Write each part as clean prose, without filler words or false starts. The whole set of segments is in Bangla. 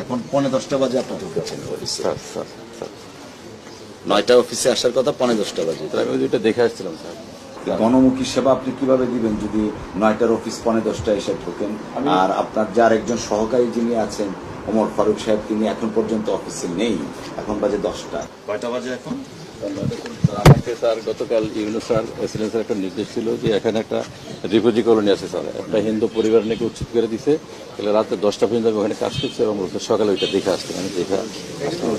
এখন 9:45 বাজে আপনার ঢুকেছেন স্যার স্যার স্যার 9টা অফিসে আসার কথা 9:45 বাজে। আমি ওই দুইটা দেখে আসছিলাম স্যার। গণমুখী সেবা আপনি কিভাবে দিবেন যদি 9টার অফিস 9:45 এসে ঢোকেন? আর আপনার যার একজন সহকারী যিনি আছেন ওমর ফারুক সাহেব, তিনি এখন পর্যন্ত অফিসে নেই, এখন বাজে 10টা। কয়টা বাজে এখন? আমাকে স্যার গতকাল ইউনুস স্যার এসএলএন স্যার একটা নির্দেশ ছিল যে এখানে একটা রিফিউজি কলোনি আছে স্যার, একটা হিন্দু পরিবার নাকি উচ্ছেদ করে দিছে, তাহলে রাতে 10টা পর্যন্ত আমি ওখানে কাজ করছি এবং সকালে ওইটা দেখে আসছি, আমি দেখে আসলাম।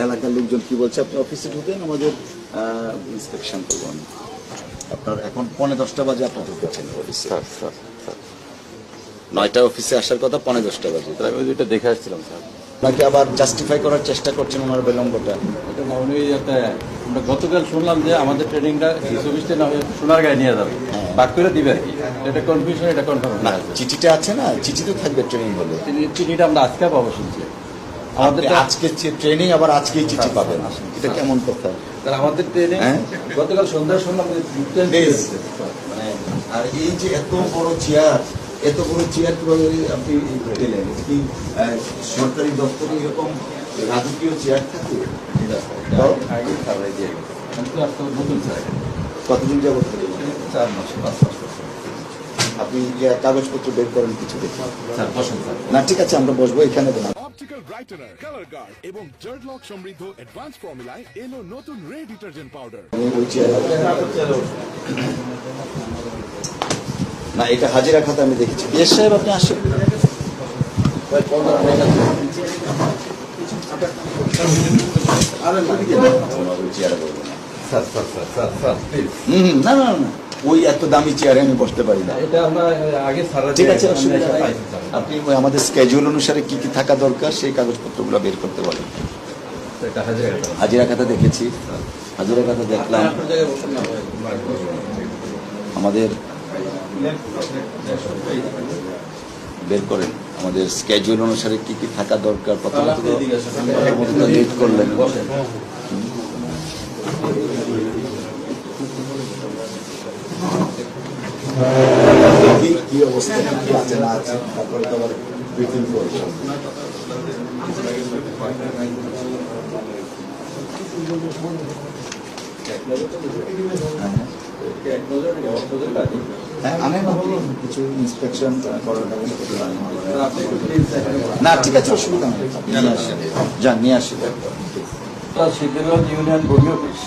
এলাকার লোকজন কি বলছে? আপনি অফিসে ঢুকেন, আমাদের ইন্সপেকশন করবেন। আপনার এখন 9:45 বাজে আপনার ঢুকেছেন অফিসে। স্যার স্যার স্যার 9টা অফিসে আসার কথা 9:45 বাজে। আমি ওই দুইটা দেখে আসছিলাম স্যার। নাকি আবার জাস্টিফাই করার চেষ্টা করছেন ওনার বিলম্বটা? এটা না উনি আমরা গতকাল শুনলাম যে আমাদের ট্রেনিংটা 24টা না হয়ে সোনারগাঁয়ে নিয়ে যাবে, বাক করে দিবে আর কি। এটা কনফিউশন, এটা কনফার্ম না, চিঠিটা আছে না, চিঠি তো থাকবে ট্রেনিং হলে। চিঠিটা আমরা আজকে পাবো শুনছি। আমাদের আজকে ট্রেনিং, আবার আজকেই চিঠি পাবেন, এটা কেমন কথা? আমাদের ট্রেনিং গতকাল সন্ধ্যায় শুনলাম যে মানে আর এই যে এত বড় চেয়ার, এত বড় চেয়ার কিভাবে আপনি পেলেন? কি সরকারি দপ্তরে এরকম রাজকীয় চেয়ার থাকে? কতদিন যাবত? 4 মাস 5 মাস। আপনি কাগজপত্র বের করেন কিছু দেখে? না ঠিক আছে, আমরা বসবো এখানে। অপটিক্যাল ব্রাইটেনার, কালার গার্ড এবং জার্ড লক সমৃদ্ধ অ্যাডভান্স ফর্মুলায় এলো নতুন রে ডিটারজেন্ট পাউডার। না, এটা হাজিরা খাতা আমি দেখেছি। এস সাহেব আপনি আসেন। না না না, ওই এত দামি চেয়ারে আমি বসতে পারি না। এটা আমরা আগে ঠিক আছে, অসুবিধা নাই। আপনি আমাদের স্কেজুল অনুসারে কি কি থাকা দরকার সেই কাগজপত্রগুলো বের করতে পারেন। হাজিরা খাতা দেখেছি, হাজিরা খাতা দেখলাম। আমাদের বের করেন আমাদের স্কেজুল অনুসারে কি কি থাকা দরকার। প্রথমত লিড করলেন। কি অবস্থা, কি আছে না আছে, তারপরে তো আবার ব্রিফিং করবো। আমি কিছু ইন্সপেকশন করার না, ঠিক আছে, অসুবিধা নেই। যান, নিয়ে আসি। সিদ্ধিরগঞ্জ ইউনিয়ন ভূমি অফিস,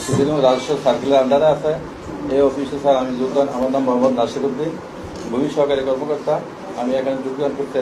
সিদ্ধিরগঞ্জ রাজস্ব সার্কেলের আন্ডারে আছে এই অফিসে স্যার আমি যোগদান। আমার নাম মোহাম্মদ নাসির উদ্দিন, ভূমি সহকারী কর্মকর্তা। আমি এখানে যোগদান করতে